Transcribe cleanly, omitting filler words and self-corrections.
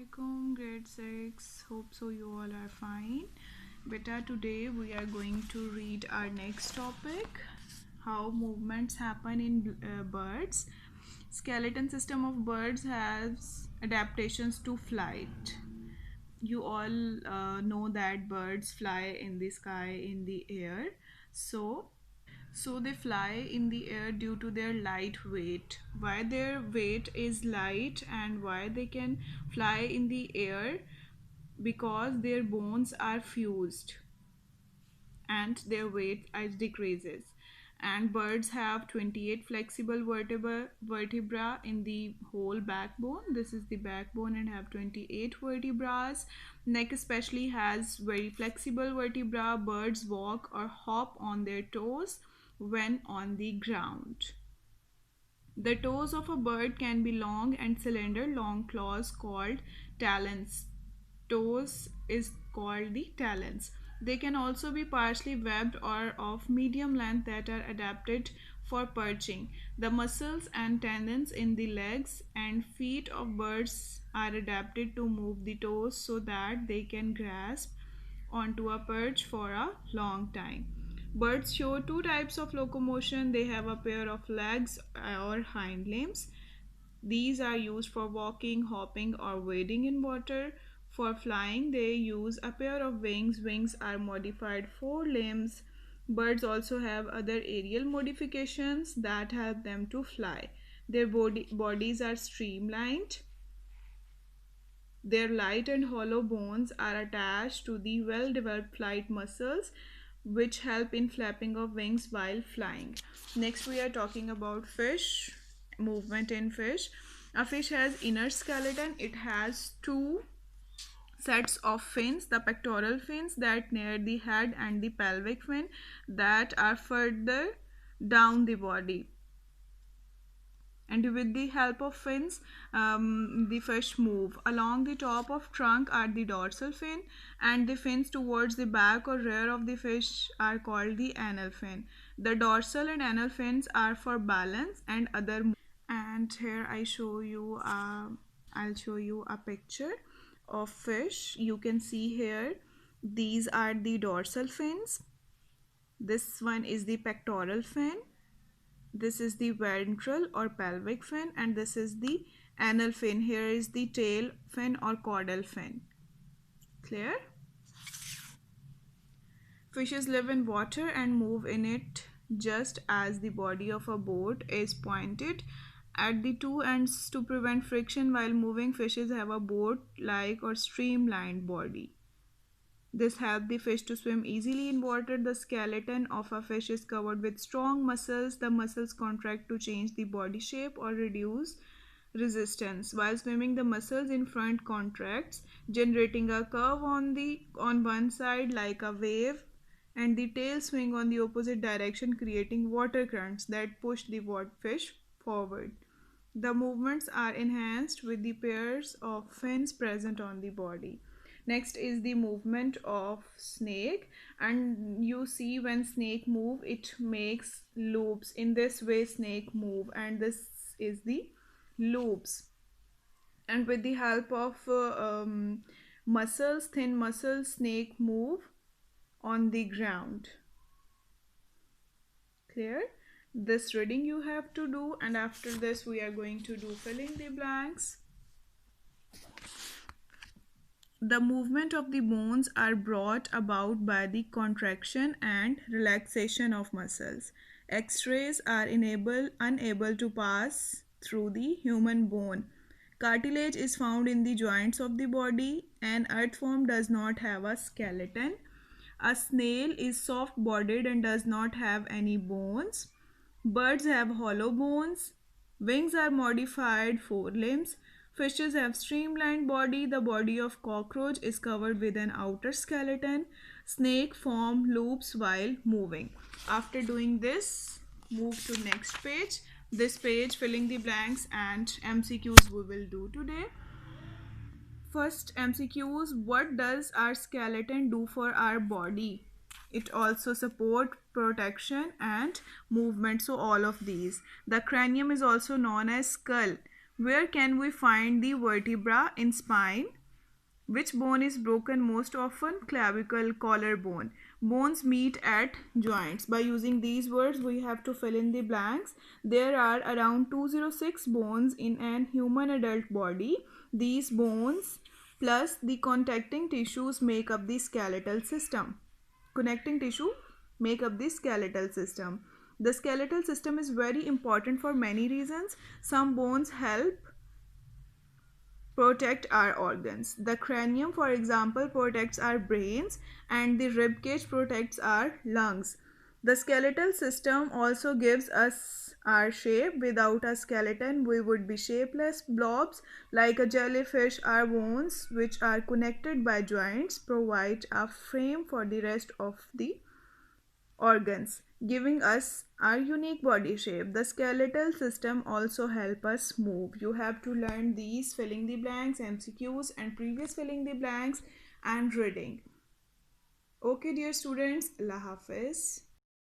Assalamualaikum, grade 6. Hope so you all are fine. Beta, today we are going to read our next topic, how movements happen in birds. Skeleton system of birds has adaptations to flight. You all know that birds fly in the sky, in the air. So they fly in the air due to their light weight. Why their weight is light and why they can fly in the air? Because their bones are fused and their weight decreases. And birds have 28 flexible vertebra in the whole backbone. This is the backbone and have 28 vertebrae. Neck especially has very flexible vertebra. Birds walk or hop on their toes when on the ground. The toes of a bird can be long and cylinder, long claws called talons. Toes is called the talons. They can also be partially webbed or of medium length that are adapted for perching. The muscles and tendons in the legs and feet of birds are adapted to move the toes so that they can grasp onto a perch for a long time. Birds show two types of locomotion. They have a pair of legs or hind limbs. These are used for walking, hopping, or wading in water. For flying, they use a pair of wings. Wings are modified forelimbs. Birds also have other aerial modifications that help them to fly. Their bodies are streamlined. Their light and hollow bones are attached to the well developed flight muscles, which help in flapping of wings while flying. Next, we are talking about fish, movement in fish. A fish has inner skeleton. It has two sets of fins, the pectoral fins that near the head and the pelvic fin that are further down the body. And with the help of fins, the fish move. Along the top of trunk are the dorsal fin, and the fins towards the back or rear of the fish are called the anal fin. The dorsal and anal fins are for balance and other. And here I'll show you a picture of fish. You can see here, these are the dorsal fins. This one is the pectoral fin. This is the ventral or pelvic fin, and this is the anal fin. Here is the tail fin or caudal fin. Clear? Fishes live in water and move in it just as the body of a boat is pointed at the two ends to prevent friction while moving. Fishes have a boat-like or streamlined body. This helps the fish to swim easily in water. The skeleton of a fish is covered with strong muscles. The muscles contract to change the body shape or reduce resistance. While swimming, the muscles in front contracts, generating a curve on one side like a wave, and the tail swing on the opposite direction, creating water currents that push the fish forward. The movements are enhanced with the pairs of fins present on the body. Next is the movement of snake, and you see when snake move, it makes loops. In this way snake move, and this is the loops. And with the help of muscles, thin muscles, snake move on the ground. Clear? This reading you have to do, and after this we are going to do filling the blanks. The movement of the bones are brought about by the contraction and relaxation of muscles. X-rays are unable to pass through the human bone. Cartilage is found in the joints of the body. An earthworm does not have a skeleton. A snail is soft-bodied and does not have any bones. Birds have hollow bones. Wings are modified forelimbs. Fishes have streamlined body. The body of cockroach is covered with an outer skeleton. Snake form loops while moving. After doing this, move to next page. This page, filling the blanks and MCQs we will do today. First MCQs, what does our skeleton do for our body? It also support protection and movement, so all of these. The cranium is also known as skull. Where can we find the vertebra in spine? Which bone is broken most often? Clavicle, collarbone. Bones meet at joints. By using these words, we have to fill in the blanks. There are around 206 bones in an human adult body. These bones plus the connecting tissues make up the skeletal system. Connecting tissue make up the skeletal system. The skeletal system is very important for many reasons. Some bones help protect our organs. The cranium, for example, protects our brains, and the rib cage protects our lungs. The skeletal system also gives us our shape. Without a skeleton, we would be shapeless blobs like a jellyfish. Our bones, which are connected by joints, provide a frame for the rest of the organs, giving us our unique body shape. The skeletal system also help us move. You have to learn these filling the blanks, MCQs and previous filling the blanks and reading. Okay dear students, Allah Hafiz.